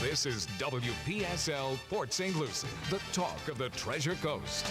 This is WPSL Port St. Lucie, the talk of the Treasure Coast.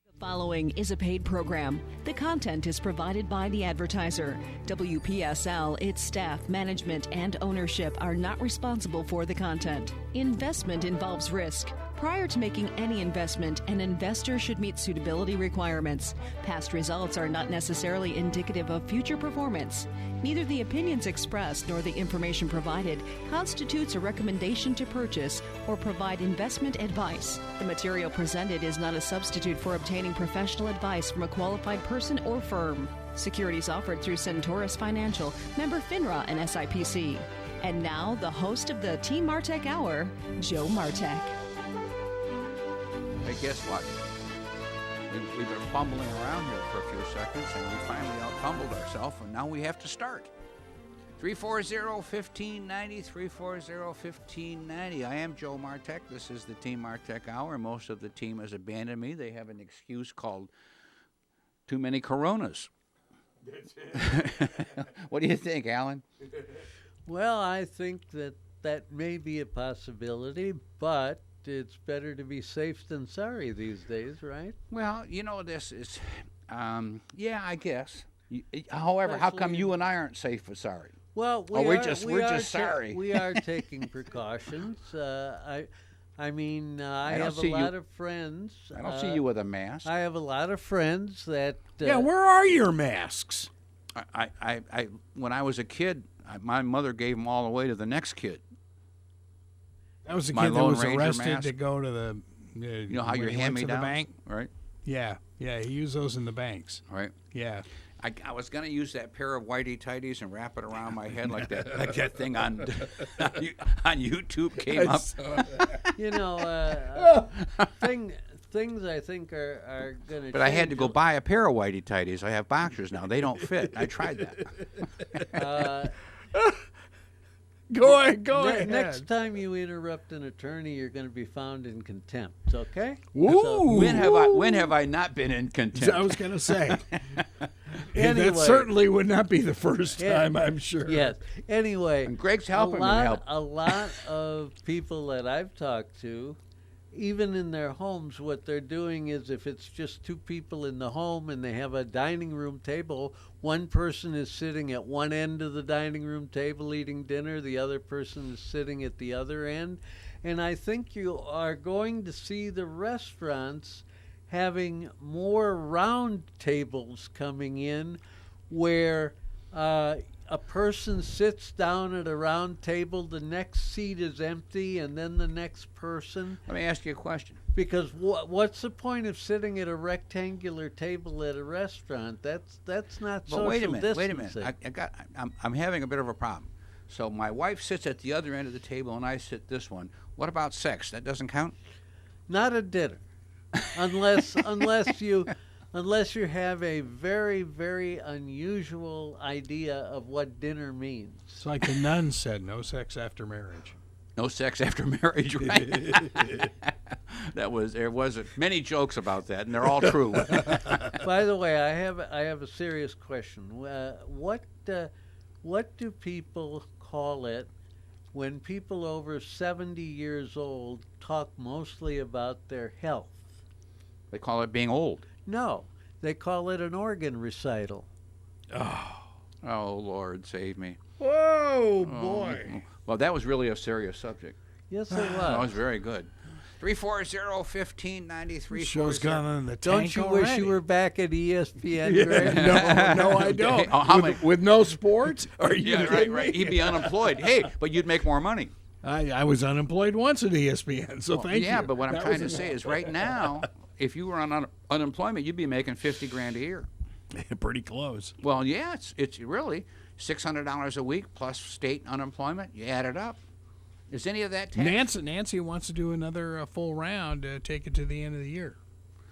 The following is a paid program. The content is provided by the advertiser. WPSL, its staff, management, and ownership are not responsible for the content. Investment involves risk. Prior to making any investment, an investor should meet suitability requirements. Past results are not necessarily indicative of future performance. Neither the opinions expressed nor the information provided constitutes a recommendation to purchase or provide investment advice. The material presented is not a substitute for obtaining professional advice from a qualified person or firm. Securities offered through Centaurus Financial, member FINRA and SIPC. And now, the host of the Team MARTEK Hour, Joe MARTEK. Hey, guess what? We've been fumbling around here for a few seconds, and we finally out-fumbled ourselves, and now we have to start. 340-1590, 340-1590. I am Joe MARTEK. This is the Team MARTEK Hour. Most of the team has abandoned me. They have an excuse called too many Coronas. What do you think, Alan? Well, I think that may be a possibility, but it's better to be safe than sorry these days, right? Well, you know, this is, yeah, I guess. However, how come you and I aren't safe or sorry? Well, we're just sorry. We are taking precautions. I have a lot of friends. I don't see you with a mask. I have a lot of friends that. Yeah, where are your masks? I when I was a kid, my mother gave them all away to the next kid. That was a My kid that Lone was Ranger arrested mask. to go to the. You know how when your he went to the hand-me-downs, bank? right? Yeah, he used those in the banks. Right. Yeah. I was going to use that pair of whitey tighties and wrap it around my head like that thing on YouTube came up. You know, things I think are going to. But I had to go buy a pair of whitey tighties. I have boxers now. They don't fit. I tried that. Go ahead. Next time you interrupt an attorney, you're going to be found in contempt. Okay? Woo! When have I not been in contempt? I was going to say. Anyway, that certainly would not be the first time, I'm sure. Yes. Anyway, And Greg's helping me help. A lot of people that I've talked to, even in their homes, what they're doing is if it's just two people in the home and they have a dining room table, one person is sitting at one end of the dining room table eating dinner, the other person is sitting at the other end. And I think you are going to see the restaurants having more round tables coming in where a person sits down at a round table, the next seat is empty, and then the next person. Let me ask you a question. Because what's the point of sitting at a rectangular table at a restaurant? That's not social distancing. Wait a minute. I'm having a bit of a problem. So my wife sits at the other end of the table, and I sit this one. What about sex? That doesn't count? Not at dinner, unless you have a very, very unusual idea of what dinner means. It's like the nun said, no sex after marriage. No sex after marriage, right? There was many jokes about that, and they're all true. By the way, I have a serious question. What do people call it when people over 70 years old talk mostly about their health? They call it being old. No, they call it an organ recital. Oh, Lord, save me. Whoa, boy. Well, that was really a serious subject. Yes, it That was was. very good. 340-1593. Show's gone on the Don't tank you already. wish you were back at ESPN, Greg? No, I don't. How many- with no sports? Are you Yeah, kidding right. me? You'd be unemployed. Hey, but you'd make more money. I was unemployed once at ESPN, so thank you. Yeah, but what I'm That trying to was say is right now, if you were on unemployment, you'd be making $50,000 a year. pretty close. Well, yeah, it's really $600 a week plus state unemployment. You add it up. Is any of that tax? Nancy wants to do another full round, take it to the end of the year.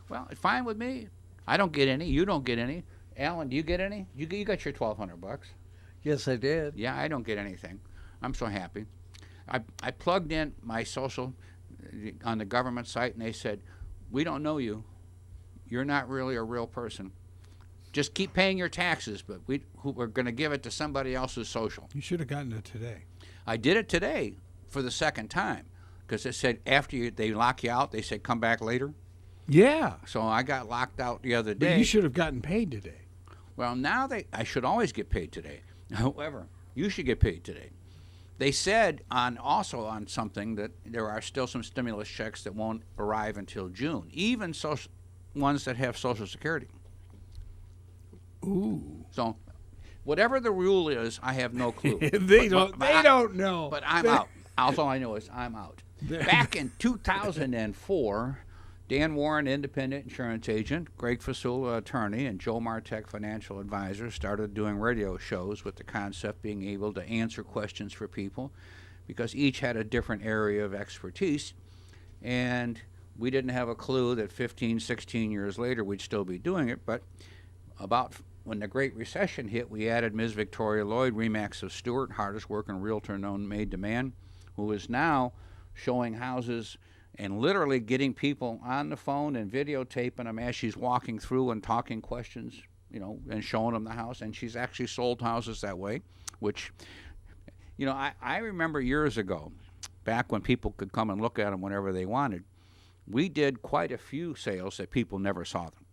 Well, it's fine with me. I don't get any. You don't get any. Alan, do you get any? You got your $1,200. Yes, I did. Yeah, I don't get anything. I'm so happy. I plugged in my social on the government site, and they said, we don't know you. You're not really a real person. just keep paying your taxes, but we're going to give it to somebody else's social. You should have gotten it today. I did it today for the second time because it said after they lock you out, they said come back later. Yeah. So I got locked out the other day. But you should have gotten paid today. Well, now I should always get paid today. However, you should get paid today. They said also on something that there are still some stimulus checks that won't arrive until June, even ones that have Social Security. Ooh. So whatever the rule is, I have no clue. They don't know. But I'm out. All I know is I'm out. Back in 2004, Dan Warren, independent insurance agent, Greg Fasula, attorney, and Joe Martek, financial advisor, started doing radio shows with the concept being able to answer questions for people because each had a different area of expertise. And we didn't have a clue that 15, 16 years later we'd still be doing it. But about when the Great Recession hit, we added Ms. Victoria Lloyd, Remax of Stewart, hardest working realtor known made to man, who is now showing houses and literally getting people on the phone and videotaping them as she's walking through and talking questions, and showing them the house. And she's actually sold houses that way, which, I remember years ago, back when people could come and look at them whenever they wanted, we did quite a few sales that people never saw them.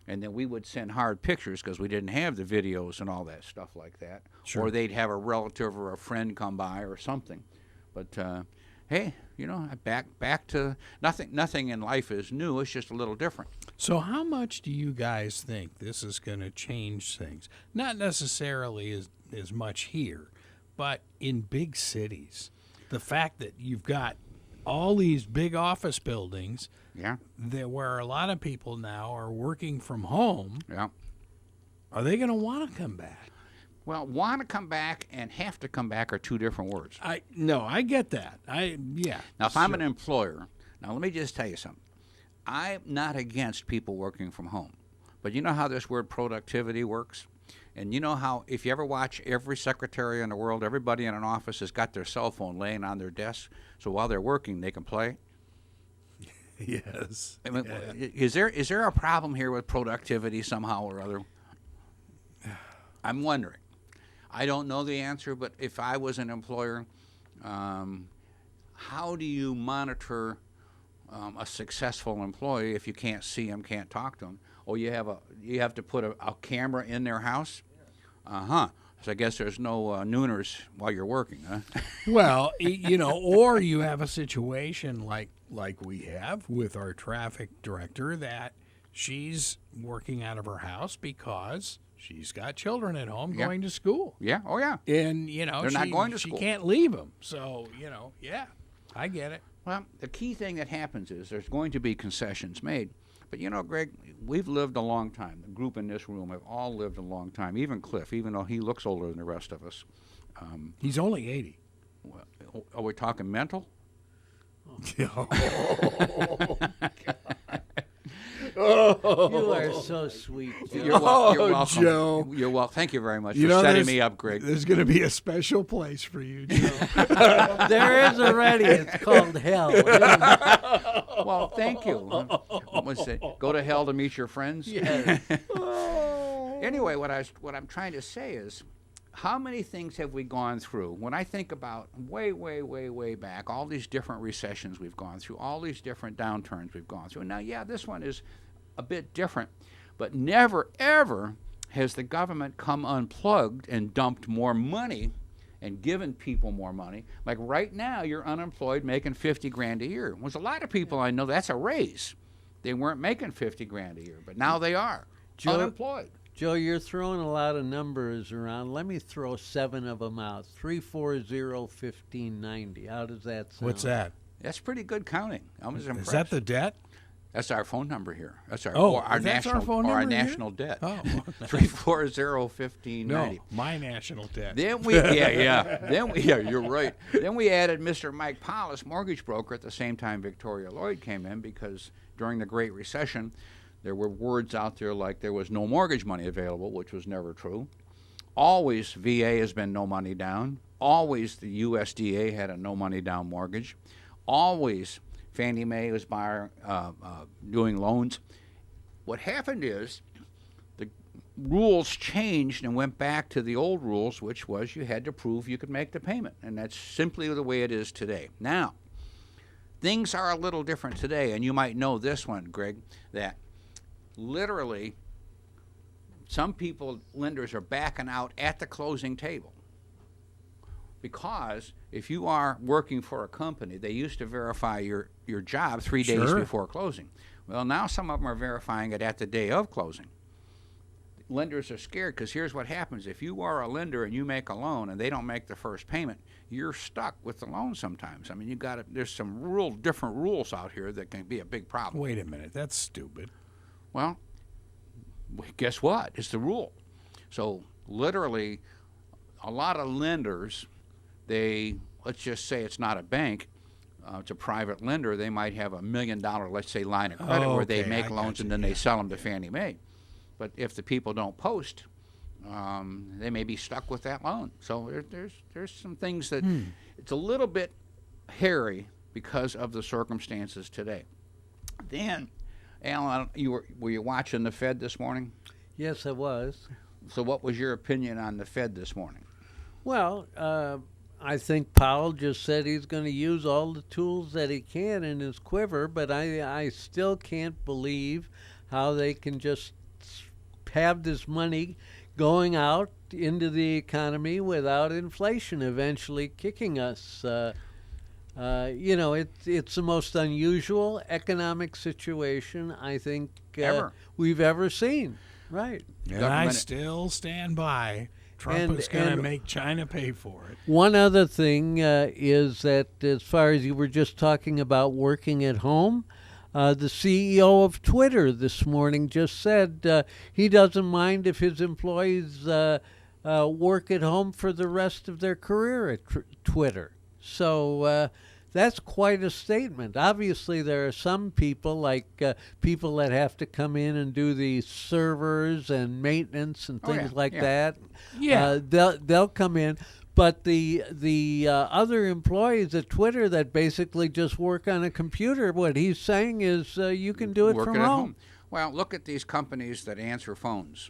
And then we would send hard pictures because we didn't have the videos and all that stuff like that. Sure. Or they'd have a relative or a friend come by or something. But hey, back to nothing in life is new. It's just a little different. So how much do you guys think this is going to change things? Not necessarily as much here, but in big cities. The fact that you've got all these big office buildings where a lot of people now are working from home, are they going to want to come back? Well, want to come back and have to come back are two different words. I get that. Now, if I'm an employer, let me just tell you something. I'm not against people working from home. But you know how this word productivity works? And you know how if you ever watch every secretary in the world, everybody in an office has got their cell phone laying on their desk, so while they're working, they can play? Yes. I mean, is there a problem here with productivity somehow or other? I'm wondering. I don't know the answer, but if I was an employer, how do you monitor a successful employee if you can't see them, can't talk to them? Or you have to put a camera in their house? So I guess there's no nooners while you're working, huh? Well, or you have a situation like we have with our traffic director that she's working out of her house because she's got children at home going to school. Yeah, oh yeah. And, they're not going to school. She can't leave them. So, I get it. Well, the key thing that happens is there's going to be concessions made. But, Greg, we've lived a long time. The group in this room have all lived a long time. Even Cliff, even though he looks older than the rest of us. He's only 80. Well, are we talking mental? You are so sweet, Joe. You're welcome. Joe. You're welcome. Thank you very much for setting me up, Greg. There's going to be a special place for you, Joe. There is already. It's called hell. Well, thank you. What was it? Go to hell to meet your friends? Yes. Anyway, what I'm trying to say is, how many things have we gone through? When I think about way, way, way, way back, all these different recessions we've gone through, all these different downturns we've gone through. Now, this one is a bit different, but never, ever has the government come unplugged and dumped more money and given people more money. Like right now, you're unemployed making $50,000 a year. There's a lot of people I know that's a raise. They weren't making $50,000 a year, but now they are unemployed. Joe, you're throwing a lot of numbers around. Let me throw 7 of them out. 340-1590. How does that sound? What's that? That's pretty good counting. I was impressed. Is that the debt? That's our phone number here. That's our that's national our phone number our here? national debt. Oh, 340-1590. no, my national debt. Then you're right. Then we added Mr. Mike Paulus, mortgage broker. At the same time, Victoria Lloyd came in because during the Great Recession, there were words out there like there was no mortgage money available, which was never true. Always VA has been no money down. Always the USDA had a no money down mortgage. Always Fannie Mae was doing loans. What happened is rules changed and went back to the old rules, which was you had to prove you could make the payment. And that's simply the way it is today. Now, things are a little different today, and you might know this one, Greg, that literally some lenders are backing out at the closing table. Because if you are working for a company, they used to verify your job 3 days before closing. Well, now some of them are verifying it at the day of closing. Lenders are scared because here's what happens. If you are a lender and you make a loan and they don't make the first payment, you're stuck with the loan sometimes. I mean, there's some real different rules out here that can be a big problem. Wait a minute, that's stupid. Well, guess what? It's the rule. So literally, a lot of lenders, let's just say it's not a bank, it's a private lender, they might have $1 million, let's say, line of credit where they make loans and then they sell them to Fannie Mae. But if the people don't post, they may be stuck with that loan. So there's some things that it's a little bit hairy because of the circumstances today. Then, Alan, were you watching the Fed this morning? Yes, I was. So what was your opinion on the Fed this morning? Well, I think Powell just said he's going to use all the tools that he can in his quiver, but I still can't believe how they can just have this money going out into the economy without inflation eventually kicking us. It's the most unusual economic situation I think we've ever seen. Right. And I still stand by. Trump is going to make China pay for it. One other thing is that as far as you were just talking about working at home, the CEO of Twitter this morning just said he doesn't mind if his employees work at home for the rest of their career at Twitter. So that's quite a statement. Obviously, there are some people, like people that have to come in and do the servers and maintenance and things that. Yeah. They'll come in. But the other employees at Twitter that basically just work on a computer, what he's saying is you can do it from home. Well, look at these companies that answer phones.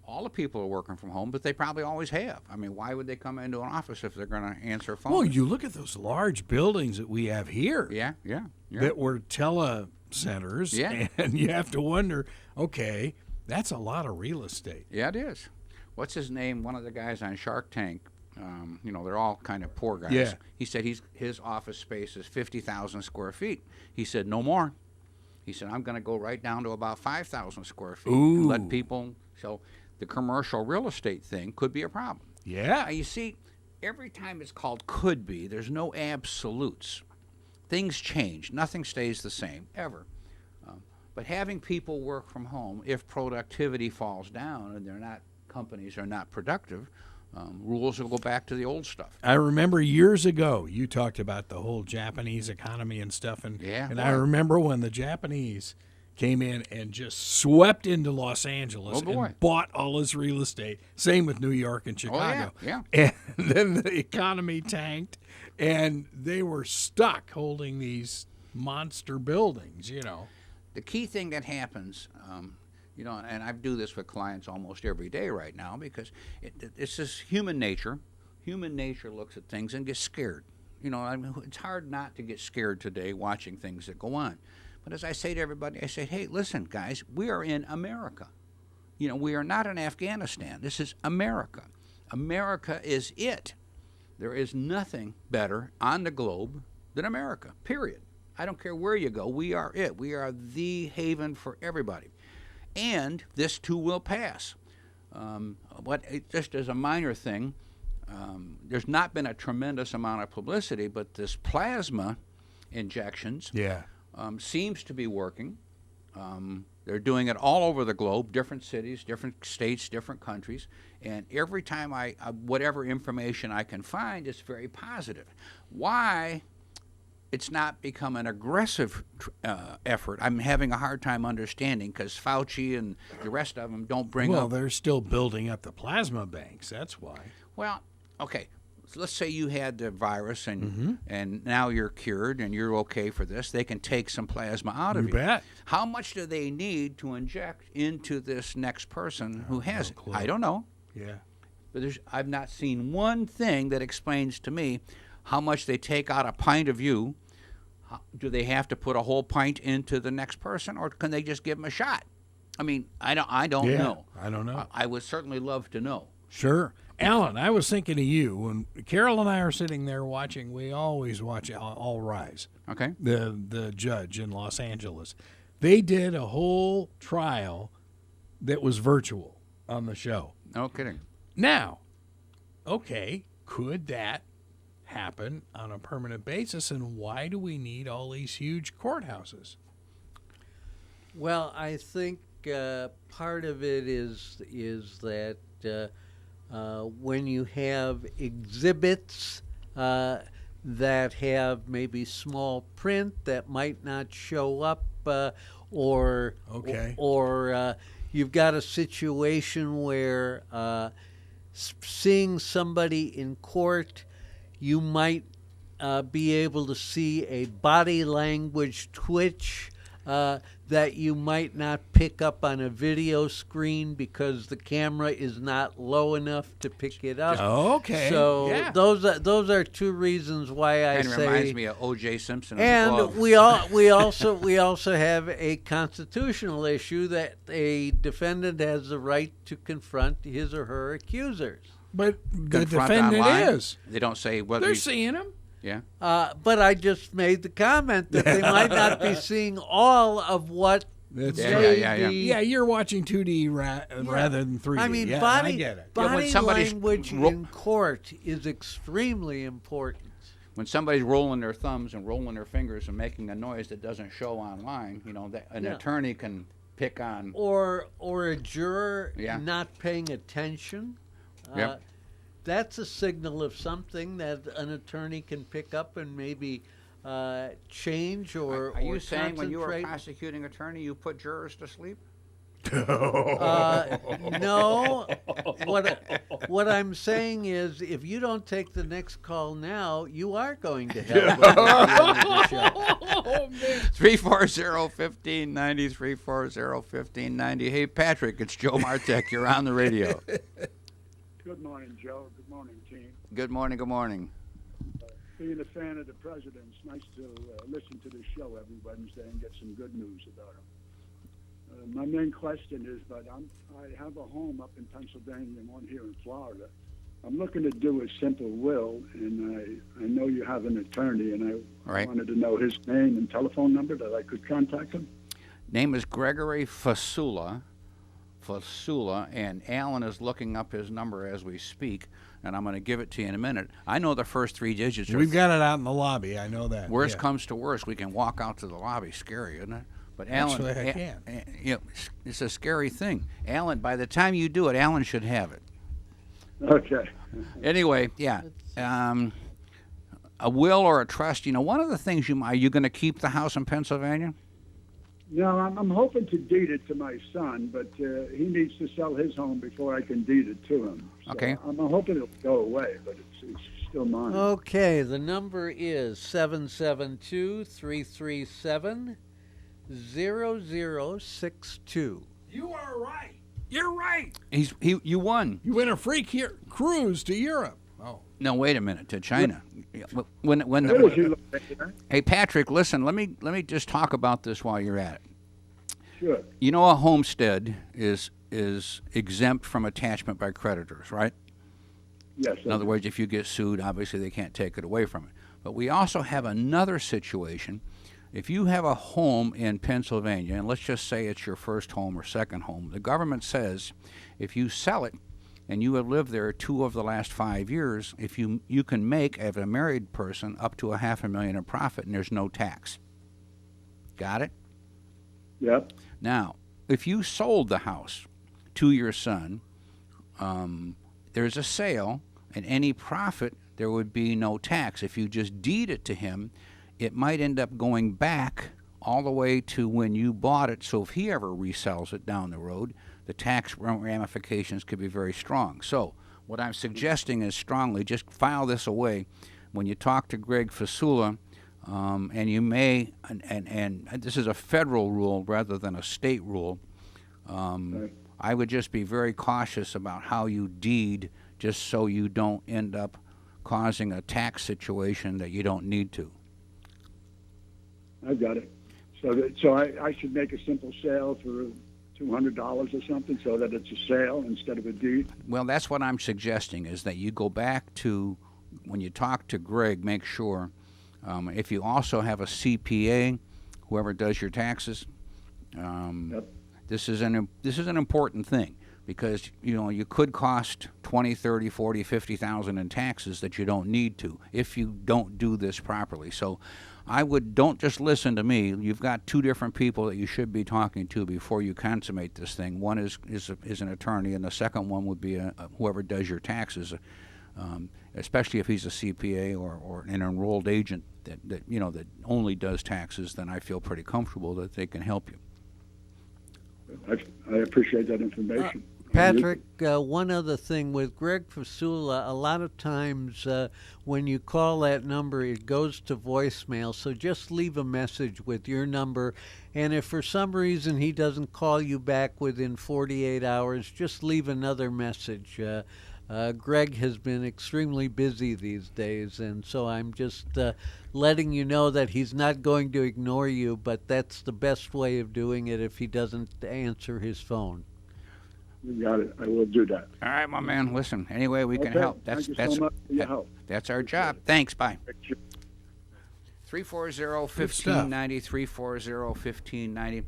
All the people are working from home, but they probably always have. I mean, why would they come into an office if they're going to answer phones? Well, you look at those large buildings that we have here. Yeah. That were telecenters. Yeah. And you have to wonder, okay, that's a lot of real estate. Yeah, it is. What's his name? One of the guys on Shark Tank. They're all kind of poor guys. Yeah. He said his office space is 50,000 square feet. He said no more. He said I'm going to go right down to about 5,000 square feet and let people. So the commercial real estate thing could be a problem. Yeah. Now, you see, every time it's called could be, there's no absolutes. Things change. Nothing stays the same ever. But having people work from home, if productivity falls down and companies are not productive, rules will go back to the old stuff. I remember years ago you talked about the whole Japanese economy and stuff, and I remember when the Japanese came in and just swept into Los Angeles and bought all his real estate. Same with New York and Chicago. And then the economy tanked, and they were stuck holding these monster buildings, The key thing that happens, and I do this with clients almost every day right now because it's just human nature. Human nature looks at things and gets scared. It's hard not to get scared today watching things that go on. But as I say to everybody, I say, hey, listen, guys, we are in America. We are not in Afghanistan. This is America. America is it. There is nothing better on the globe than America, period. I don't care where you go. We are it. We are the haven for everybody. And this too will pass. Just as a minor thing, there's not been a tremendous amount of publicity, but this plasma injections seems to be working. They're doing it all over the globe, different cities, different states, different countries. And every time whatever information I can find, it's very positive. Why it's not become an aggressive effort, I'm having a hard time understanding because Fauci and the rest of them don't bring up. Well, they're still building up the plasma banks. That's why. Well, okay. let's say you had the virus and now you're cured and you're okay for this. They can take some plasma out of you. Bet. How much do they need to inject into this next person who has it? clue. I don't know. Yeah. But I've not seen one thing that explains to me how much they take out a pint of you. Do they have to put a whole pint into the next person, or can they just give them a shot? I mean, I don't know. I don't know. I would certainly love to know. Sure. Alan, I was thinking of you. When Carol and I are sitting there watching, we always watch All Rise, Okay. the judge in Los Angeles. They did a whole trial that was virtual on the show. No kidding. Now, okay, could that happen on a permanent basis, and why do we need all these huge courthouses? Well, I think part of it is that when you have exhibits that have maybe small print that might not show up, or you've got a situation where seeing somebody in court, you might be able to see a body language twitch that you might not pick up on a video screen because the camera is not low enough to pick it up. Okay. So yeah. those are two reasons why I And say. reminds me of O.J. Simpson. And we also have a constitutional issue that a defendant has the right to confront his or her accusers. But the confront defendant online. is. They don't say whether They're he's- seeing him. Yeah. But I just made the comment that they might not be seeing all of what That's Yeah, may yeah, yeah. be. Yeah, you're watching 2D rather than 3D. I mean, yeah, body, I get it. Yeah, when body somebody's language in court is extremely important. When somebody's rolling their thumbs and rolling their fingers and making a noise that doesn't show online, that an Yeah. attorney can pick on. Or a juror Yeah. not paying attention. Yep. That's a signal of something that an attorney can pick up and maybe change or Are you or saying when you were a concentrate. prosecuting attorney, you put jurors to sleep? No. What I'm saying is, if you don't take the next call now, you are going to have one at the end of the show. 340-1590, 340-1590. Hey, Patrick, it's Joe Martek. You're on the radio. Good morning, Joe. Good morning, team. Good morning, good morning. Being a fan of the president, it's nice to listen to the show every Wednesday and get some good news about him. My main question is, I have a home up in Pennsylvania and one here in Florida. I'm looking to do a simple will, and I know you have an attorney, and I wanted to know his name and telephone number that I could contact him. Name is Gregory Fasula, and Alan is looking up his number as we speak, and I'm going to give it to you in a minute. I know the first three digits. We've got it out in the lobby. I know that. Worst yeah. comes to worst, we can walk out to the lobby. Scary, isn't it? But Alan, Actually, I can. It's a scary thing. Alan, by the time you do it, Alan should have it. Okay. Anyway, yeah. A will or a trust, one of the things are you going to keep the house in Pennsylvania? No, I'm hoping to deed it to my son, but he needs to sell his home before I can deed it to him. So Okay. I'm hoping it'll go away, but it's still mine. Okay, the number is 772-337-0062. You are right. You're right. You won. You win a free cruise to Europe. Oh. No, wait a minute, to China. When Where does he look at that? Hey, Patrick, listen, let me just talk about this while you're at it. Sure. You know, a homestead is exempt from attachment by creditors, right? Yes. In other words, if you get sued, obviously they can't take it away from it. But we also have another situation. If you have a home in Pennsylvania, and let's just say it's your first home or second home, the government says if you sell it and you have lived there 2 of the last 5 years, if you can make, as a married person, up to $500,000 in profit, and there's no tax. Got it? Yep. Now, if you sold the house to your son, there's a sale, and any profit, there would be no tax. If you just deed it to him, it might end up going back all the way to when you bought it. So if he ever resells it down the road, the tax ramifications could be very strong. So What I'm suggesting is strongly just file this away. When you talk to Greg Fasula, and you may, and this is a federal rule rather than a state rule, I would just be very cautious about how you deed, just so you don't end up causing a tax situation that you don't need to. I've got it. So I should make a simple sale for $200 or something, so that it's a sale instead of a deed? Well, that's what I'm suggesting, is that you go back to, when you talk to Greg, make sure, if you also have a CPA, whoever does your taxes, Yep. this is an important thing, because you could cost 20, 30, 40, 50,000 in taxes that you don't need to if you don't do this properly. So don't just listen to me. You've got two different people that you should be talking to before you consummate this thing. One is an attorney, and the second one would be whoever does your taxes, especially if he's a CPA or an enrolled agent that only does taxes. Then I feel pretty comfortable that they can help you. I appreciate that information. Patrick, one other thing with Greg Fasula, a lot of times when you call that number, it goes to voicemail. So just leave a message with your number. And if for some reason he doesn't call you back within 48 hours, just leave another message. Greg has been extremely busy these days, and so I'm just letting you know that he's not going to ignore you, but that's the best way of doing it if he doesn't answer his phone. You got it. I will do that. All right, my man. Listen, any way we can Okay. help. Thank you so much for your help. That's our job. Thanks. Bye. 340-1590, 340-1590.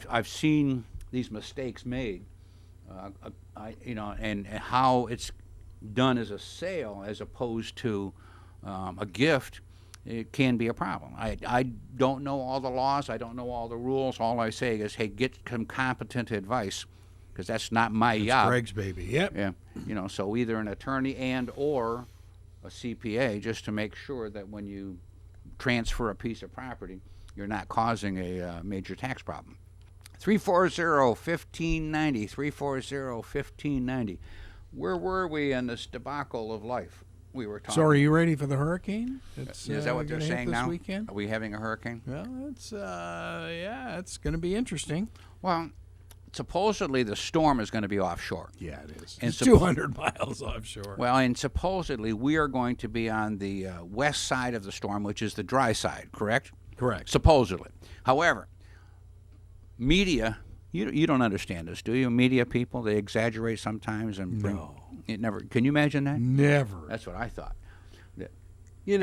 I've seen these mistakes made, and how it's done as a sale as opposed to a gift. It can be a problem. I don't know all the laws. I don't know all the rules. All I say is, hey, get some competent advice, because that's not my job. Greg's baby. Yep. Yeah. So either an attorney and or a CPA, just to make sure that when you transfer a piece of property, you're not causing a major tax problem. 340-1590, 340-1590. Where were we in this debacle of life we were talking? So are you ready for the hurricane? Is that what they're gonna hit saying this now? weekend? Are we having a hurricane? Well, it's going to be interesting. Well, supposedly the storm is going to be offshore. Yeah, it is. And It's 200 miles offshore. Well, and supposedly we are going to be on the west side of the storm, which is the dry side, correct? Correct. Supposedly. However, media, you don't understand this, do you? Media people, they exaggerate sometimes and bring. No. It never. Can you imagine that? Never. That's what I thought. In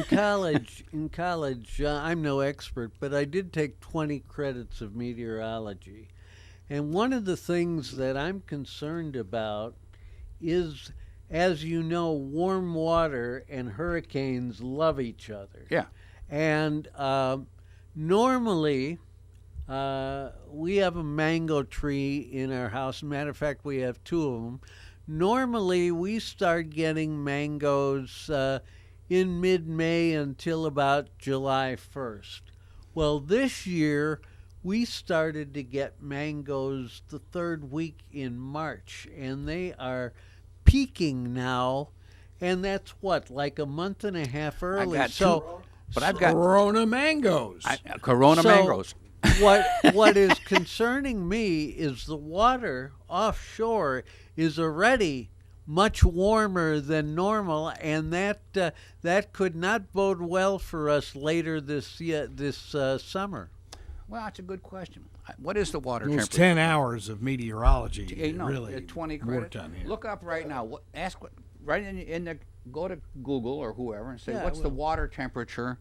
college, I'm no expert, but I did take 20 credits of meteorology. And one of the things that I'm concerned about is, as you know, warm water and hurricanes love each other. Yeah. And normally, we have a mango tree in our house. Matter of fact, we have two of them. Normally, we start getting mangoes in mid-May until about July 1st. Well, this year, we started to get mangoes the third week in March, and they are peaking now, and that's like a month and a half early. I've got Corona mangoes. Corona mangoes. What is concerning me is the water offshore is already much warmer than normal, and that could not bode well for us later this summer. Well, that's a good question. What is the water It was temperature? 10 hours of meteorology. No, really 20 worked credits. on here. Look up right now. Right in the go to Google or whoever and say, Yeah, what's the water temperature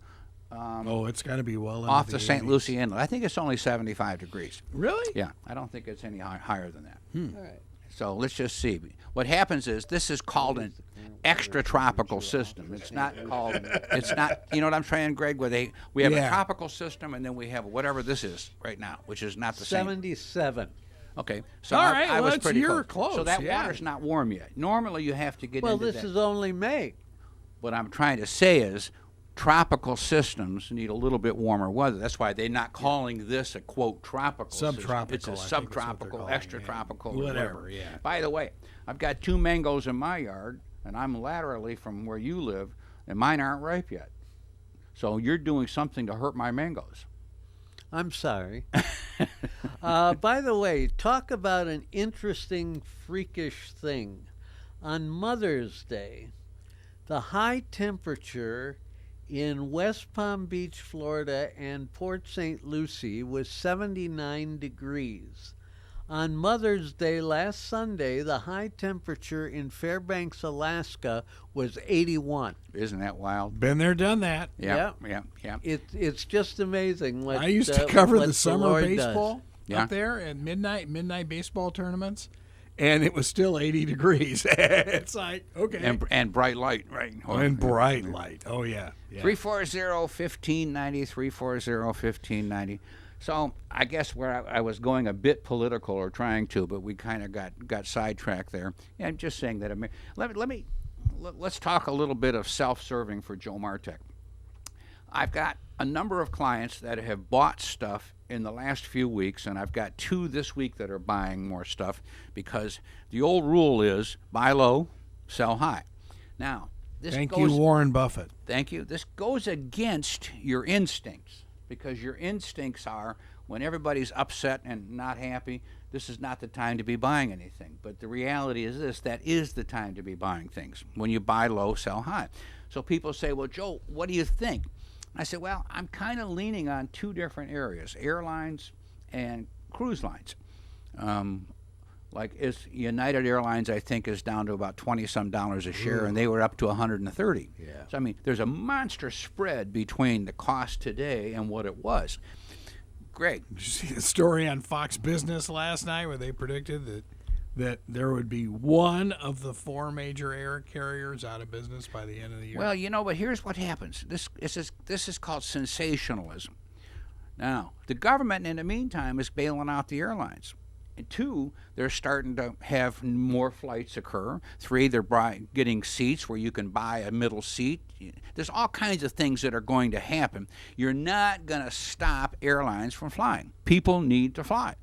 It's got to be well into off the St. 80s. Lucie Inlet? I think it's only 75 degrees. Really? Yeah, I don't think it's any higher than that. All right. So let's just see. What happens is this is called an extratropical system. It's not called. It's not. You know what I'm saying, Greg? Where we have a tropical system, and then we have whatever this is right now, which is not the same. 77. Okay, so All right, I well, was pretty you're close. So close, that yeah. water's not warm yet. Normally, you have to get Well, into this that. is only May. What I'm trying to say is, tropical systems need a little bit warmer weather. That's why they're not calling this a, quote, tropical system. Subtropical, It's a I think is what they're subtropical, calling it, extratropical, yeah. or Whatever, yeah. By the way, I've got 2 mangoes in my yard, and I'm laterally from where you live, and mine aren't ripe yet. So you're doing something to hurt my mangoes. I'm sorry. By the way, talk about an interesting, freakish thing. On Mother's Day, the high temperature in West Palm Beach, Florida, and Port St. Lucie was 79 degrees. On Mother's Day last Sunday, the high temperature in Fairbanks, Alaska was 81. Isn't that wild? Been there, done that. Yeah. It's just amazing what I used to cover what the summer Lord baseball Yeah. up there at midnight baseball tournaments, and it was still 80 degrees. It's like, okay. And bright light, right? And bright light. Oh, yeah. 340-1590, 340-1590. So I guess where I was going a bit political, or trying to, but we kind of got sidetracked there. Yeah, I'm just saying that. Let's talk a little bit of self-serving for Joe MARTEK. I've got a number of clients that have bought stuff in the last few weeks, and I've got 2 this week that are buying more stuff, because the old rule is buy low, sell high. Now, Thank you, Warren Buffett. Thank you. This goes against your instincts, because your instincts are, when everybody's upset and not happy, this is not the time to be buying anything. But the reality is this, that is the time to be buying things. When you buy low, sell high. So people say, well, Joe, what do you think? I said, well, I'm kind of leaning on 2 different areas, airlines and cruise lines. Like United Airlines, I think, is down to about $20-some a share, and they were up to 130. Yeah. So I mean, there's a monster spread between the cost today and what it was. Greg, Did you see the story on Fox Business last night where they predicted that there would be 1 of the 4 major air carriers out of business by the end of the year? well, but here's what happens. This is called sensationalism. Now, the government, in the meantime, is bailing out the airlines. And 2, they're starting to have more flights occur. 3, they're getting seats where you can buy a middle seat. There's all kinds of things that are going to happen. You're not going to stop airlines from flying. People need to fly.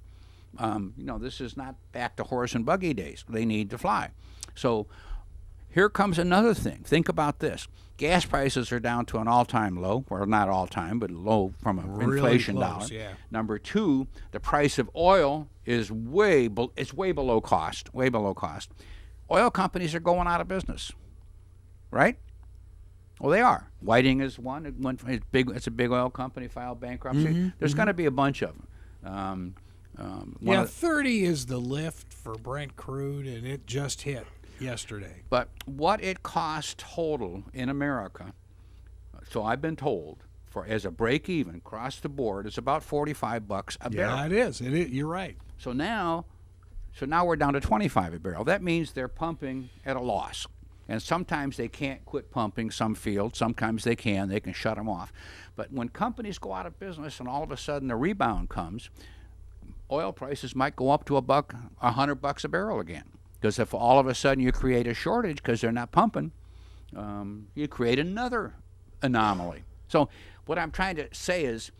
This is not back to horse and buggy days. They need to fly. So here comes another thing. Think about this. Gas prices are down to an all-time low. Well, not all-time, but low from an Really inflation close, dollar. yeah. Number 2, the price of oil is way below cost. Oil companies are going out of business, right? Well, they are. Whiting is one. It's a big oil company, filed bankruptcy. There's going to be a bunch of them. 30 is the lift for Brent crude, and it just hit yesterday. But what it costs total in America, so I've been told, for as a break even across the board, is about $45 a barrel. Yeah, it is. You're right. So now we're down to $25 a barrel. That means they're pumping at a loss. And sometimes they can't quit pumping some fields. Sometimes they can. They can shut them off. But when companies go out of business and all of a sudden the rebound comes, oil prices might go up to $100 a barrel again. Because if all of a sudden you create a shortage because they're not pumping, you create another anomaly. So what I'm trying to say is,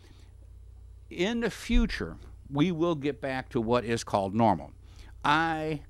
in the future, we will get back to what is called normal. I,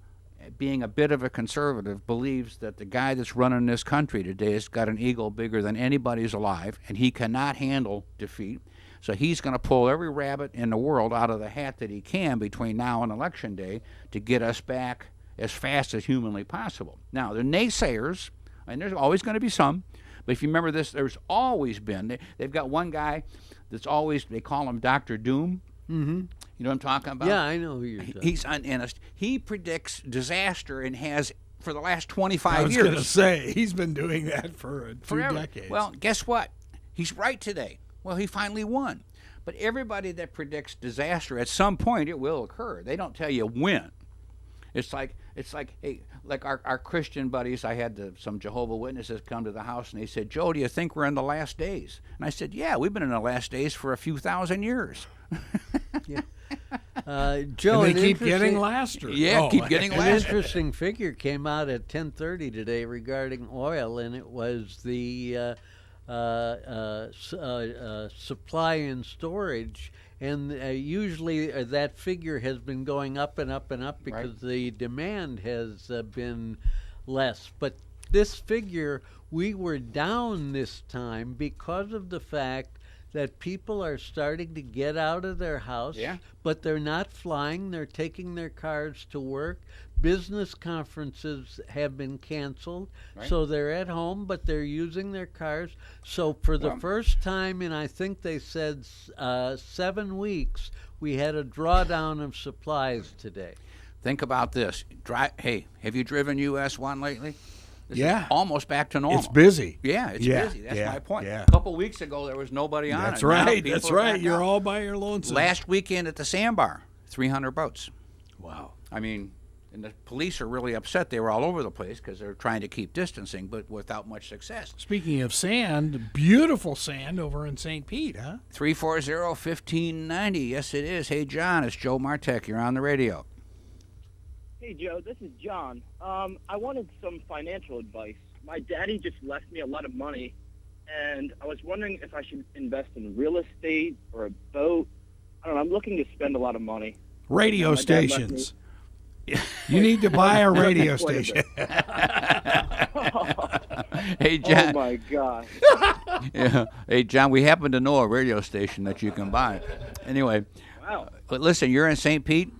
being a bit of a conservative, believes that the guy that's running this country today has got an ego bigger than anybody's alive, and he cannot handle defeat. So he's going to pull every rabbit in the world out of the hat that he can between now and Election Day to get us back as fast as humanly possible. Now, the naysayers, and there's always going to be some, but if you remember this, there's always been, they've got one guy that's always, they call him Dr. Doom. Mm-hmm. You know what I'm talking about? Yeah, I know who you're talking about. He's honest. He predicts disaster and has for the last 25 years. I was going to say, he's been doing that for forever. 2 decades. Well, guess what? He's right today. Well, he finally won. But everybody that predicts disaster, at some point it will occur. They don't tell you when. It's like hey, like our Christian buddies. I had some Jehovah's Witnesses come to the house, and they said, "Joe, do you think we're in the last days?" And I said, "Yeah, we've been in the last days for a few thousand years." Yeah. Joe, and they keep getting laster. Yeah, keep getting An laster. interesting figure came out at 10:30 today regarding oil, and it was the supply and storage, and usually that figure has been going up and up and up because the demand has been less. But this figure, we were down this time because of the fact that people are starting to get out of their house, but they're not flying. They're taking their cars to work. Business conferences have been canceled, so they're at home, but they're using their cars. So for the first time in, I think they said 7 weeks, we had a drawdown of supplies today. Think about this. Hey, have you driven US 1 lately? This is almost back to normal. It's busy. Yeah, it's busy. That's my point. Yeah. A couple weeks ago, there was nobody on That's it. right. Now That's people are right. back You're out. all by your lonesome. Last weekend at the sandbar, 300 boats. Wow. I mean, and the police are really upset. They were all over the place because they're trying to keep distancing, but without much success. Speaking of sand, beautiful sand over in St. Pete, huh? 340-1590. Yes, it is. Hey, John, it's Joe Martek. You're on the radio. Hey, Joe, this is John. I wanted some financial advice. My daddy just left me a lot of money, and I was wondering if I should invest in real estate or a boat. I don't know. I'm looking to spend a lot lot Radio my dad left stations. You need to buy a radio Quite a station. Hey, John. Oh, my God. Yeah. Hey, John, we happen to know a radio station that you can buy. Anyway, Wow. but listen, you're in St. Pete?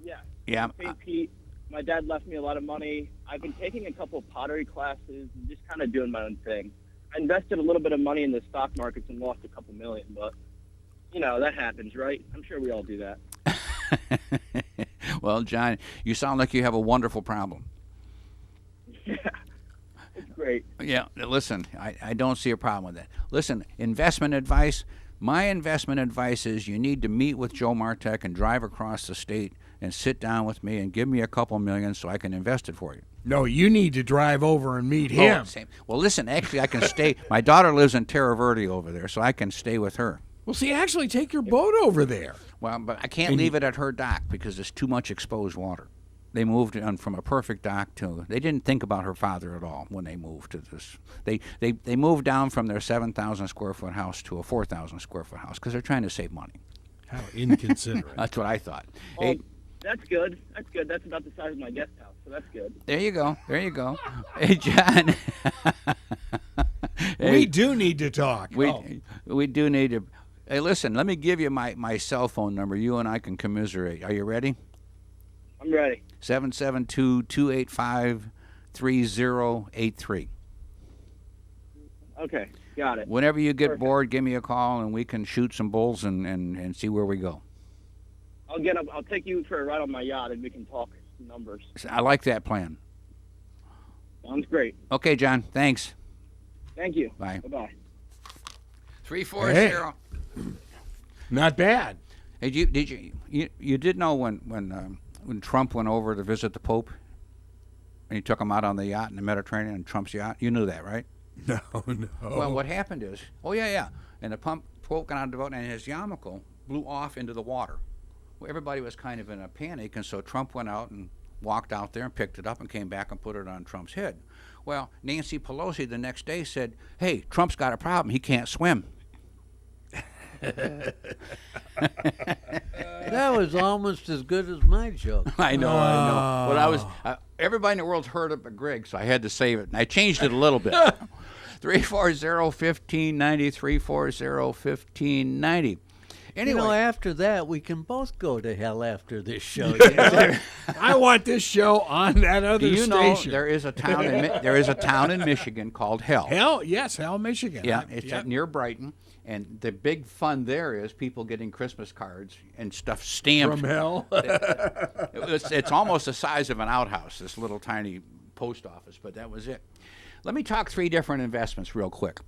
Yeah. Yeah. St. Pete. My dad left me a lot of money. I've been taking a couple pottery classes and just kind of doing my own thing. I invested a little bit of money in the stock markets and lost a couple million, but, you know, that happens, right? I'm sure we all do that. Well, John, you sound like you have a wonderful problem. Yeah. It's great. Yeah, listen, I don't see a problem with that. Listen, investment advice. My investment advice is you need to meet with Joe Martek and drive across the state and sit down with me and give me a couple million so I can invest it for you. No, you need to drive over and meet him. Same. Well, listen, actually, I can stay. My daughter lives in Terra Verde over there, so I can stay with her. Well, see, actually take your boat over there. Well, but I can't leave it at her dock because there's too much exposed water. They moved on from a perfect dock to. They didn't think about her father at all when they moved to this. They moved down from their 7,000 square foot house to a 4,000 square foot house because they're trying to save money. How inconsiderate. That's what I thought. Oh, Hey, that's good. That's good. That's about the size of my guest house, so that's good. there you go. There you go. Hey, John. We do need to talk. We do need to. Hey, listen. Let me give you my cell phone number. You and I can commiserate. Are you ready? I'm ready. 772-285-3083. Okay, got it. Whenever you get Perfect. bored, give me a call and we can shoot some bulls and see where we go. I'll take you for a ride on my yacht and we can talk numbers. I like that plan. Sounds great. Okay, John. Thanks. Thank you. Bye. Bye-bye. 340. Not bad. Hey, you did know when Trump went over to visit the Pope and he took him out on the yacht in the Mediterranean, on Trump's yacht? You knew that, right? No. Well, what happened is, and the Pope got on the boat and his yarmulke blew off into the water. Well, everybody was kind of in a panic, and so Trump went out and walked out there and picked it up and came back and put it on Trump's head. Well, Nancy Pelosi the next day said, hey, Trump's got a problem. He can't swim. That was almost as good as my joke. I know. But everybody in the world's heard it but Greg, so I had to save it. And I changed it a little bit. 340-1590, 340-1590. Anyway. You know, after that, we can both go to hell after this show. I want this show on that other Do you station. know there is a town in Michigan called Hell? Hell, yes, Hell, Michigan. Yeah, it's near Brighton, and the big fun there is people getting Christmas cards and stuff stamped From Hell. It's almost the size of an outhouse, this little tiny post office, but that was it. Let me talk 3 different investments real quick.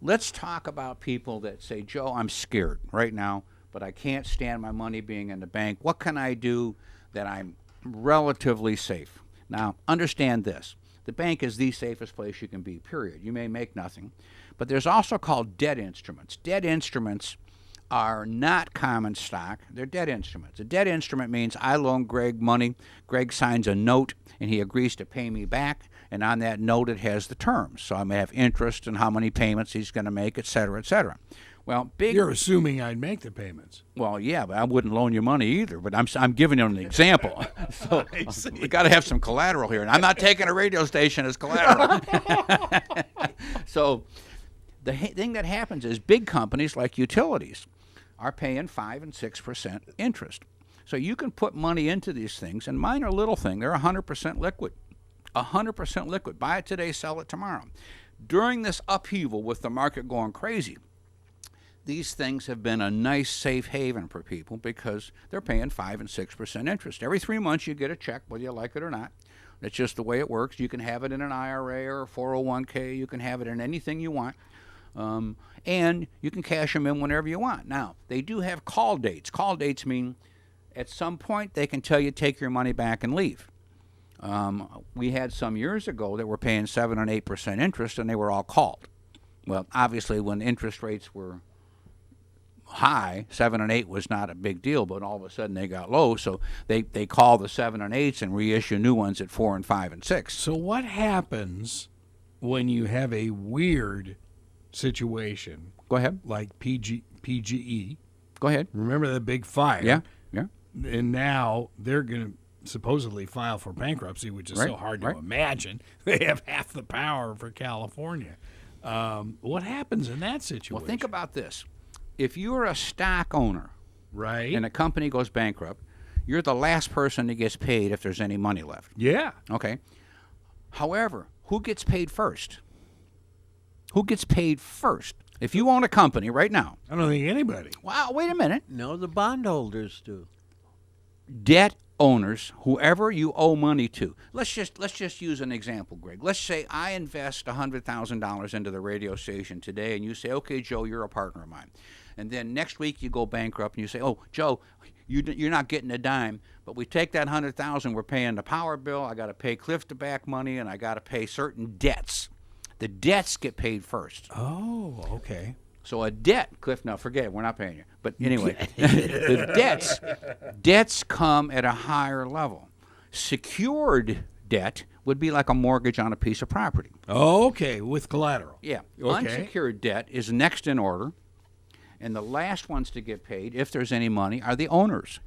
Let's talk about people that say, Joe, I'm scared right now, but I can't stand my money being in the bank. What can I do that I'm relatively safe? Now, understand this. The bank is the safest place you can be, period. You may make nothing. But there's also called debt instruments. Debt instruments are not common stock. They're debt instruments. A debt instrument means I loan Greg money. Greg signs a note, and he agrees to pay me back. And on that note, it has the terms. So I may have interest and how many payments he's going to make, et cetera, et cetera. Well, You're assuming I'd make the payments. Well, yeah, but I wouldn't loan you money either. But I'm giving you an example. So we got to have some collateral here, and I'm not taking a radio station as collateral. So the thing that happens is big companies like utilities are paying 5 and 6% interest. So you can put money into these things, and mine are a little thing. They're 100% liquid. 100% liquid. Buy it today, sell it tomorrow. During this upheaval with the market going crazy, these things have been a nice safe haven for people because they're paying 5 and 6% interest. Every 3 months you get a check, whether you like it or not. That's just the way it works. You can have it in an IRA or a 401k. You can have it in anything you want. And you can cash them in whenever you want. Now, they do have call dates. Call dates mean at some point they can tell you take your money back and leave. We had some years ago that were paying 7 and 8% interest, and they were all called. Well, obviously, when interest rates were high, 7 and 8 was not a big deal, but all of a sudden they got low, so they call the 7 and 8s and reissue new ones at 4 and 5 and 6. So what happens when you have a weird situation? Go ahead. Like PGE. Go ahead. Remember the big fire? Yeah. And now they're going to supposedly file for bankruptcy, which is so hard to imagine. They have half the power for California. What happens in that situation? Well, think about this. If you're a stock owner, right, and a company goes bankrupt, you're the last person that gets paid if there's any money left. Yeah. Okay. However, who gets paid first? Who gets paid first? If you own a company right now. I don't think anybody. Wow, wait a minute. No, the bondholders do. Debt owners, whoever you owe money to. Let's just use an example, Greg. Let's say I invest $100,000 into the radio station today, and you say, okay, Joe, you're a partner of mine. And then next week you go bankrupt, and you say, oh, Joe, you're not getting a dime, but we take that $100,000, we're paying the power bill, I got to pay Cliff to back money, and I got to pay certain debts. The debts get paid first. Oh, okay. So a debt, Cliff, no, forget it, we're not paying you. But anyway, the debts come at a higher level. Secured debt would be like a mortgage on a piece of property. Oh, okay, with collateral. Yeah. Okay. Unsecured debt is next in order, and the last ones to get paid, if there's any money, are the owners.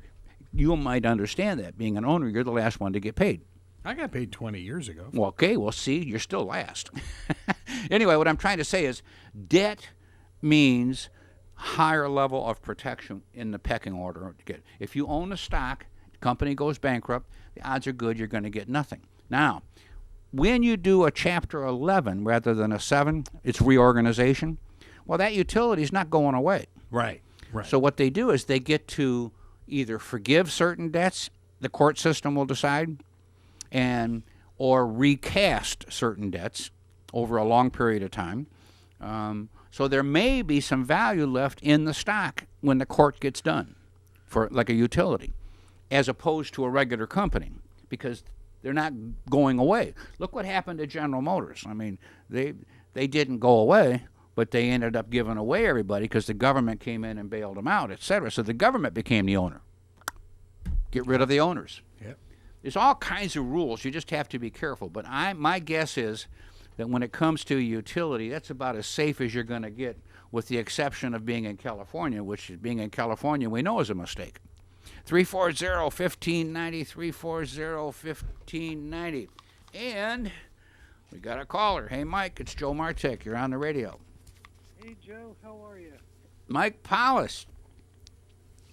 You might understand that. Being an owner, you're the last one to get paid. I got paid 20 years ago. Well, okay, well, see, you're still last. Anyway, what I'm trying to say is debt means higher level of protection in the pecking order. If you own a stock, the company goes bankrupt, the odds are good you're going to get nothing. Now, when you do a Chapter 11 rather than a 7, it's reorganization. Well, that utility is not going away. Right. So what they do is they get to either forgive certain debts, the court system will decide, or recast certain debts over a long period of time. So there may be some value left in the stock when the court gets done for like a utility, as opposed to a regular company, because they're not going away. Look what happened to General Motors. I mean, they didn't go away, but they ended up giving away everybody because the government came in and bailed them out, et cetera. So the government became the owner. Get rid of the owners. Yep. There's all kinds of rules. You just have to be careful. But my guess is that when it comes to a utility, that's about as safe as you're going to get, with the exception of being in California, which being in California we know is a mistake. 340-1590, 340-1590. And we got a caller. Hey, Mike, it's Joe Martek. You're on the radio. Hey, Joe, how are you? Mike Powis.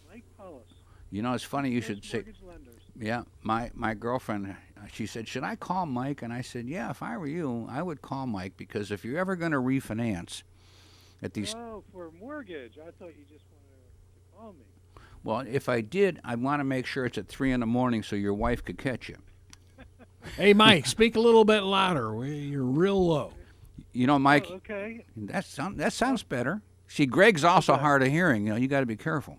Mike Powis. You know, it's funny you should say. Mortgage lenders. Yeah, my girlfriend, she said, should I call Mike? And I said, yeah, if I were you, I would call Mike, because if you're ever going to refinance at these... Oh, for a mortgage. I thought you just wanted to call me. Well, if I did, I'd want to make sure it's at 3 in the morning so your wife could catch you. Hey, Mike, speak a little bit louder. You're real low. You know, Mike, Oh, okay. that sounds better. See, Greg's also hard of hearing. You know, you got to be careful.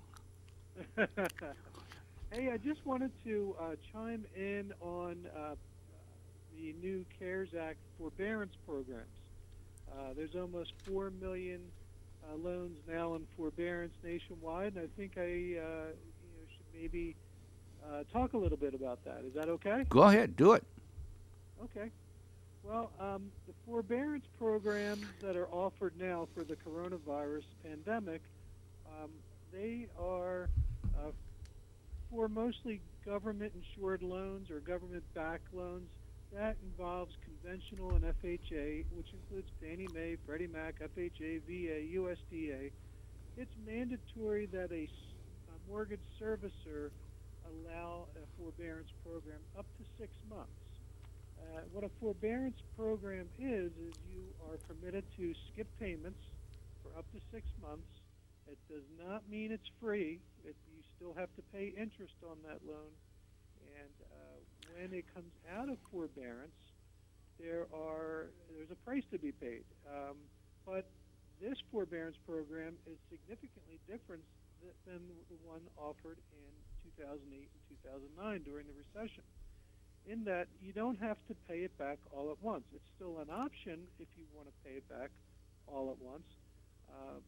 Hey, I just wanted to chime in on the new CARES Act forbearance programs. There's almost 4 million loans now in forbearance nationwide, and I think I should maybe talk a little bit about that. Is that okay? Go ahead, do it. Okay. Well, the forbearance programs that are offered now for the coronavirus pandemic, they are for mostly government-insured loans or government-backed loans. That involves conventional and FHA, which includes Fannie Mae, Freddie Mac, FHA, VA, USDA. It's mandatory that a mortgage servicer allow a forbearance program up to 6 months. What a forbearance program is you are permitted to skip payments for up to 6 months. It does not mean it's free. You still have to pay interest on that loan. And when it comes out of forbearance, there's a price to be paid. But this forbearance program is significantly different than the one offered in 2008 and 2009 during the recession, in that you don't have to pay it back all at once. It's still an option if you want to pay it back all at once,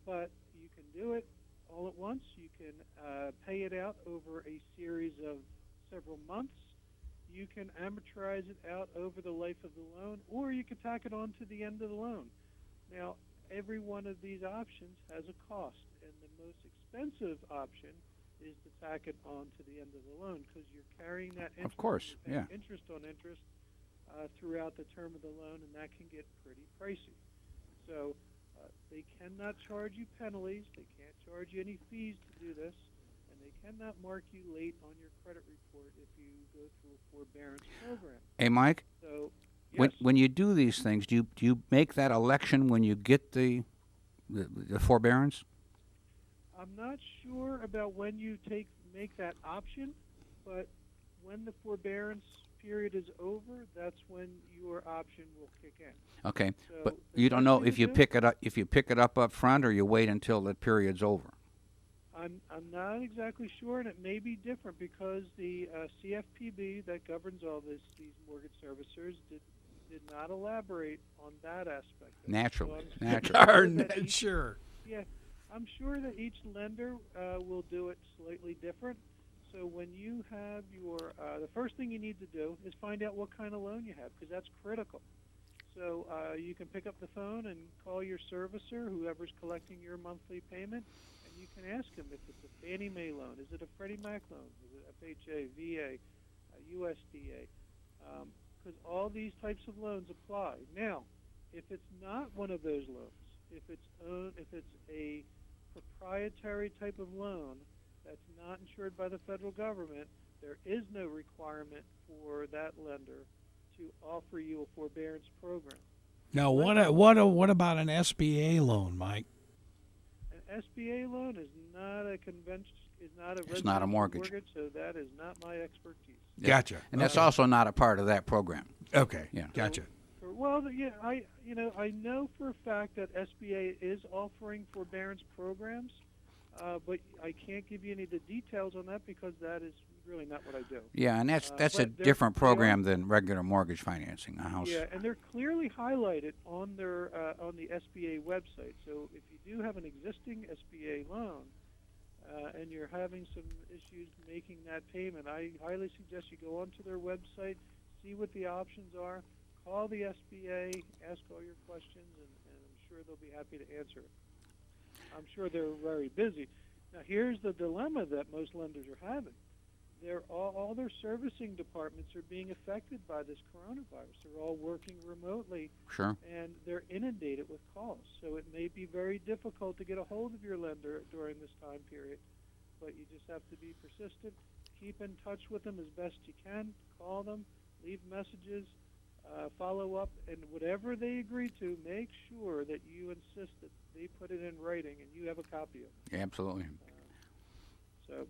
but you can do it all at once. You can pay it out over a series of several months. You can amortize it out over the life of the loan, or you can tack it on to the end of the loan. Now, every one of these options has a cost, and the most expensive option is to tack it on to the end of the loan, because you're carrying that interest. Of course, yeah. Interest on interest throughout the term of the loan, and that can get pretty pricey. So they cannot charge you penalties. They can't charge you any fees to do this, and they cannot mark you late on your credit report if you go through a forbearance program. Hey, Mike. So yes. When you do these things, do you make that election when you get the forbearance? I'm not sure about when you make that option, but when the forbearance period is over, that's when your option will kick in. Okay, So but the you don't first know thing if to you do- pick it up front or you wait until the period's over. I'm not exactly sure, and it may be different because the CFPB that governs all these mortgage servicers did not elaborate on that aspect. of it. Naturally, So I'm naturally. sure that Sure. Yeah, I'm sure that each lender will do it slightly different. So when you have your, the first thing you need to do is find out what kind of loan you have, because that's critical. So you can pick up the phone and call your servicer, whoever's collecting your monthly payment, and you can ask them if it's a Fannie Mae loan, is it a Freddie Mac loan, is it FHA, VA, USDA, because all these types of loans apply. Now, if it's not one of those loans, if it's a proprietary type of loan that's not insured by the federal government, there is no requirement for that lender to offer you a forbearance program. Now, what about an SBA loan, Mike? An SBA loan is not a convention, is not a It's not a residential mortgage. So that is not my expertise. Gotcha. And that's also not a part of that program. Okay. Yeah. Gotcha. Well, yeah, I know for a fact that SBA is offering forbearance programs, but I can't give you any of the details on that because that is really not what I do. Yeah, and that's a but different they program than regular mortgage financing. A house. Yeah, and they're clearly highlighted on their on the SBA website. So if you do have an existing SBA loan and you're having some issues making that payment, I highly suggest you go onto their website, see what the options are, call the SBA, ask all your questions, and I'm sure they'll be happy to answer it. I'm sure they're very busy. Now, here's the dilemma that most lenders are having. All their servicing departments are being affected by this coronavirus. They're all working remotely, Sure. and they're inundated with calls. So it may be very difficult to get a hold of your lender during this time period, but you just have to be persistent. Keep in touch with them as best you can. Call them, leave messages, follow up, and whatever they agree to, make sure that you insist that they put it in writing and you have a copy of it. Yeah, absolutely. So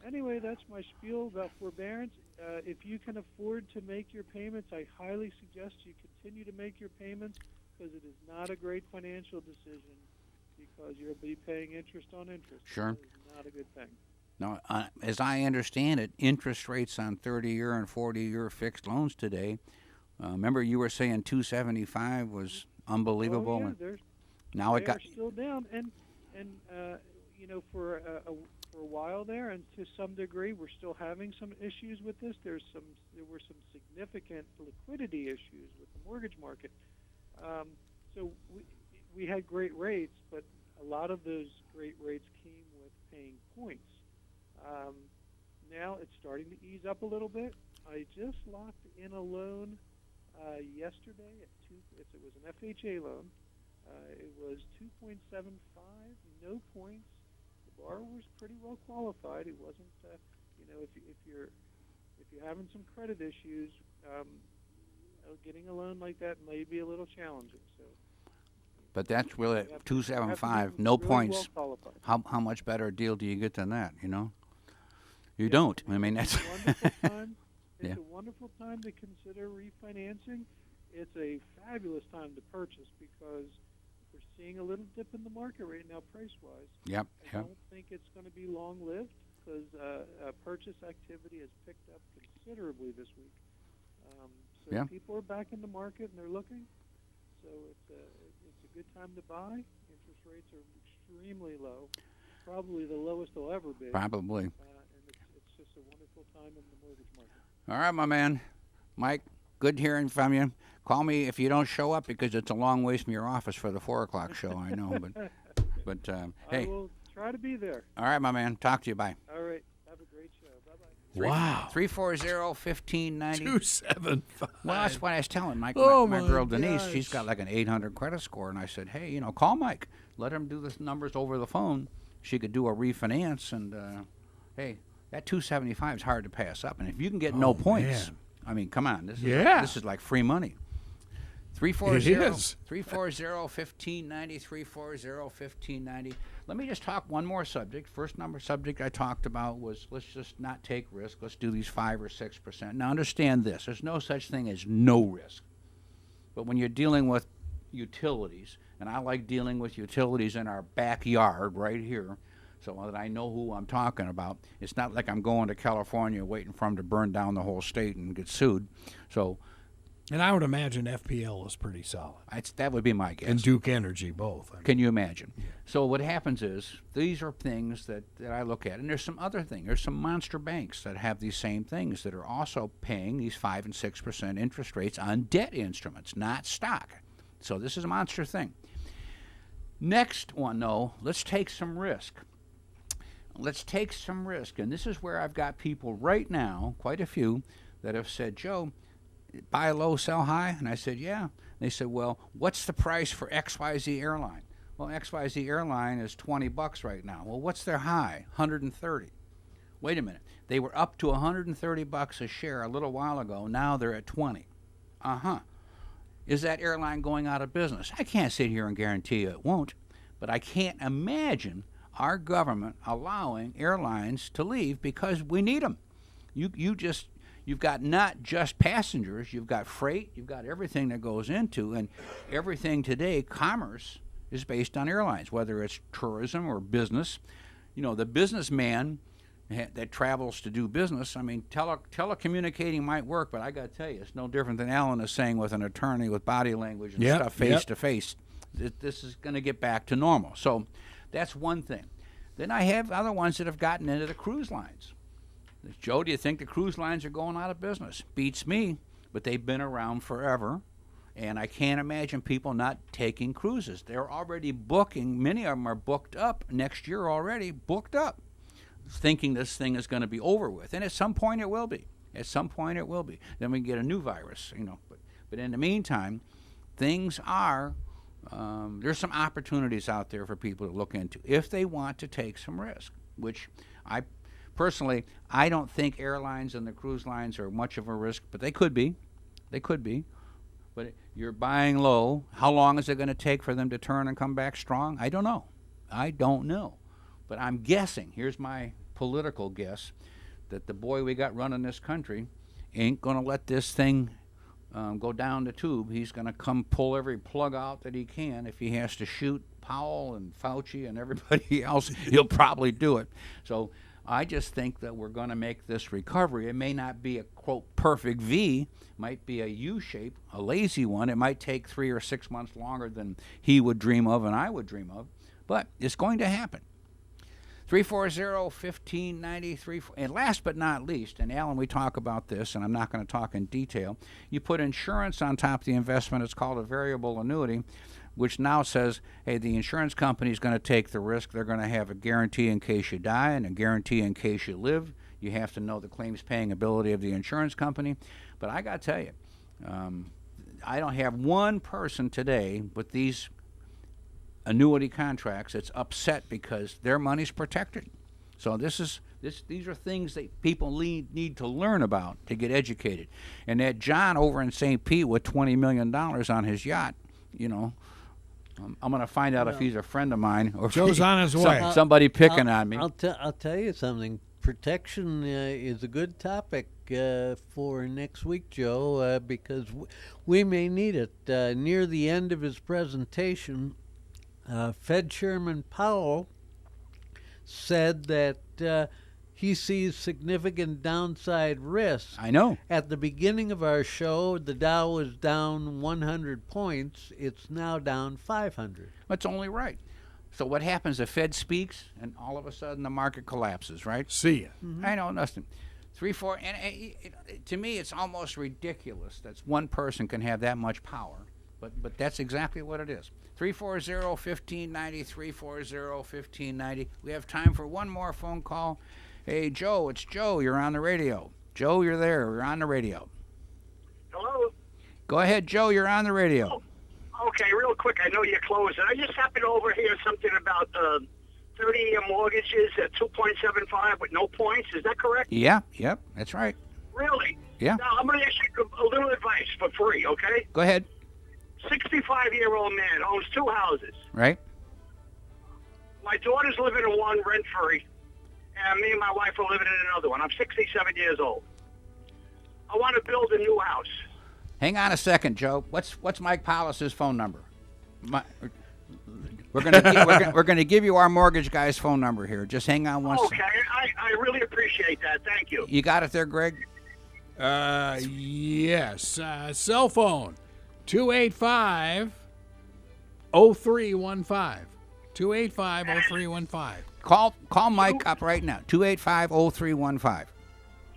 anyway, that's my spiel about forbearance. If you can afford to make your payments, I highly suggest you continue to make your payments because it is not a great financial decision because you'll be paying interest on interest. Sure. It is not a good thing. Now, as I understand it, interest rates on 30-year and 40-year fixed loans today, remember you were saying 275 was unbelievable? Oh, yeah, and now it they got are still down. And for a while there, and to some degree, we're still having some issues with this. There were some significant liquidity issues with the mortgage market. So we had great rates, but a lot of those great rates came with paying points. Now it's starting to ease up a little bit. I just locked in a loan yesterday at it was an FHA loan. It was 2.75, no points. The borrower was pretty well qualified. It wasn't, if you're having some credit issues, getting a loan like that may be a little challenging. So. But that's really 275, no really points. Well How much better a deal do you get than that? You don't. I mean, that's. It's a wonderful time to consider refinancing. It's a fabulous time to purchase because we're seeing a little dip in the market right now, price-wise. Yep. I don't think it's going to be long-lived because purchase activity has picked up considerably this week. So people are back in the market and they're looking. So it's a good time to buy. Interest rates are extremely low, probably the lowest they'll ever be. Probably. And it's just a wonderful time in the mortgage market. All right, my man. Mike, good hearing from you. Call me if you don't show up because it's a long ways from your office for the 4 o'clock show, I know. But hey. I will try to be there. All right, my man. Talk to you. Bye. All right. Have a great show. Bye-bye. Wow. 340-1590. 275. Well, that's what I was telling Mike. Oh, my my girl Denise, gosh. she's got like an 800 credit score, and I said, hey, call Mike. Let him do the numbers over the phone. She could do a refinance, and hey, that 275 is hard to pass up. And if you can get no points, man. I mean, come on, this is like free money. 340-1590, 340-1590. Let me just talk one more subject. First subject I talked about was let's just not take risk. Let's do these 5 or 6%. Now understand this. There's no such thing as no risk. But when you're dealing with utilities, and I like dealing with utilities in our backyard right here so that I know who I'm talking about. It's not like I'm going to California waiting for them to burn down the whole state and get sued. So, And I would imagine FPL is pretty solid. that would be my guess. And Duke Energy, both. I mean, Can you imagine? So what happens is these are things that I look at. And there's some other things. There's some monster banks that have these same things that are also paying these 5 and 6% interest rates on debt instruments, not stock. So this is a monster thing. Next one, though, let's take some risk. Let's take some risk. And this is where I've got people right now, quite a few, that have said, Joe, buy low, sell high? And I said, yeah. They said, well, what's the price for XYZ airline? Well, XYZ airline is $20 right now. Well, what's their high? 130. Wait a minute. They were up to $130 a share a little while ago. Now they're at 20. Is that airline going out of business? I can't sit here and guarantee you it won't, but I can't imagine our government allowing airlines to leave because we need them. You've got not just passengers, you've got freight, you've got everything that goes into, and everything today, commerce, is based on airlines, whether it's tourism or business. The businessman that travels to do business, I mean, telecommunicating might work, but I got to tell you, it's no different than Alan is saying with an attorney with body language and stuff face to face. This is going to get back to normal. So that's one thing. Then I have other ones that have gotten into the cruise lines. Joe, do you think the cruise lines are going out of business? Beats me, but they've been around forever, and I can't imagine people not taking cruises. They're already booking. Many of them are booked up next year already, booked up, thinking this thing is going to be over with. And at some point it will be. At some point it will be. Then we can get a new virus, But in the meantime, things are, there's some opportunities out there for people to look into if they want to take some risk, which personally, I don't think airlines and the cruise lines are much of a risk, but they could be. They could be. But you're buying low. How long is it going to take for them to turn and come back strong? I don't know. But I'm guessing, here's my political guess, that the boy we got running this country ain't going to let this thing go down the tube. He's going to come pull every plug out that he can. If he has to shoot Powell and Fauci and everybody else, he'll probably do it. So I just think that we're going to make this recovery. It may not be a, quote, perfect V. It might be a U-shape, a lazy one. It might take 3 or 6 months longer than he would dream of and I would dream of. But it's going to happen. 340-1593. And last but not least, and Alan, we talk about this, and I'm not going to talk in detail, you put insurance on top of the investment. It's called a variable annuity, which now says, hey, the insurance company is going to take the risk. They're going to have a guarantee in case you die and a guarantee in case you live. You have to know the claims paying ability of the insurance company. But I got to tell you, I don't have one person today with these annuity contracts that's upset because their money's protected. So these are things that people need to learn about to get educated. And that John over in St. Pete with $20 million on his yacht, you know, I'm going to find out if he's a friend of mine or Joe's on his way. Somebody picking on me. I'll tell you something. Protection is a good topic for next week, Joe, because we may need it. Near the end of his presentation, Fed Chairman Powell said that he sees significant downside risks. I know. At the beginning of our show, the Dow was down 100 points. It's now down 500. That's only right. So what happens? The Fed speaks, and all of a sudden the market collapses, right? See ya. Mm-hmm. I know, nothing. 3-4, and to me, it's almost ridiculous that one person can have that much power, but that's exactly what it is. 340-1590, 340-1590. We have time for one more phone call. Hey, Joe, it's Joe. You're on the radio. Joe, you're there. You're on the radio. Hello? Go ahead, Joe. You're on the radio. Oh, okay, real quick. I know you're closing. I just happened to overhear something about 30-year mortgages at 2.75 with no points. Is that correct? Yeah, yep, that's right. Really? Yeah. Now, I'm going to ask you a little advice for free, okay? Go ahead. 65-year-old man owns 2 houses. Right. My daughter's living in one rent-free, and me and my wife are living in another one. I'm 67 years old. I want to build a new house. Hang on a second, Joe. What's Mike Paulus' phone number? We're gonna give you our mortgage guy's phone number here. Just hang on one second. Okay, I really appreciate that. Thank you. You got it there, Greg? Yes. Cell phone, 285-0315. 285-0315. Call Mike up right now. 285-0315.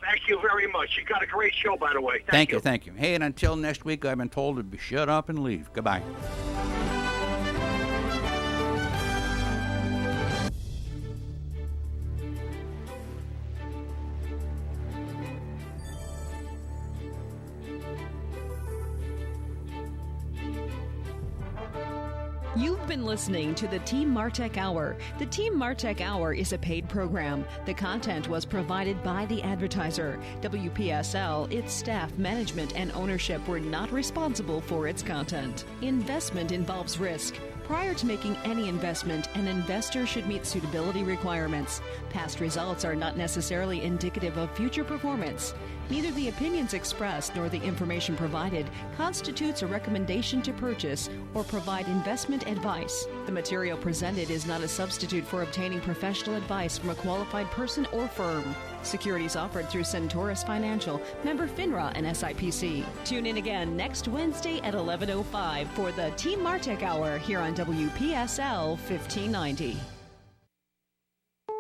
Thank you very much. You got a great show, by the way. Thank you. Hey, and until next week, I've been told to shut up and leave. Goodbye. You've been listening to the Team MARTEK Hour. The Team MARTEK Hour is a paid program. The content was provided by the advertiser. WPSL, its staff, management, and ownership were not responsible for its content. Investment involves risk. Prior to making any investment, an investor should meet suitability requirements. Past results are not necessarily indicative of future performance. Neither the opinions expressed nor the information provided constitutes a recommendation to purchase or provide investment advice. The material presented is not a substitute for obtaining professional advice from a qualified person or firm. Securities offered through Centaurus Financial, member FINRA and SIPC. Tune in again next Wednesday at 11:05 for the Team MARTEK Hour here on WPSL 1590.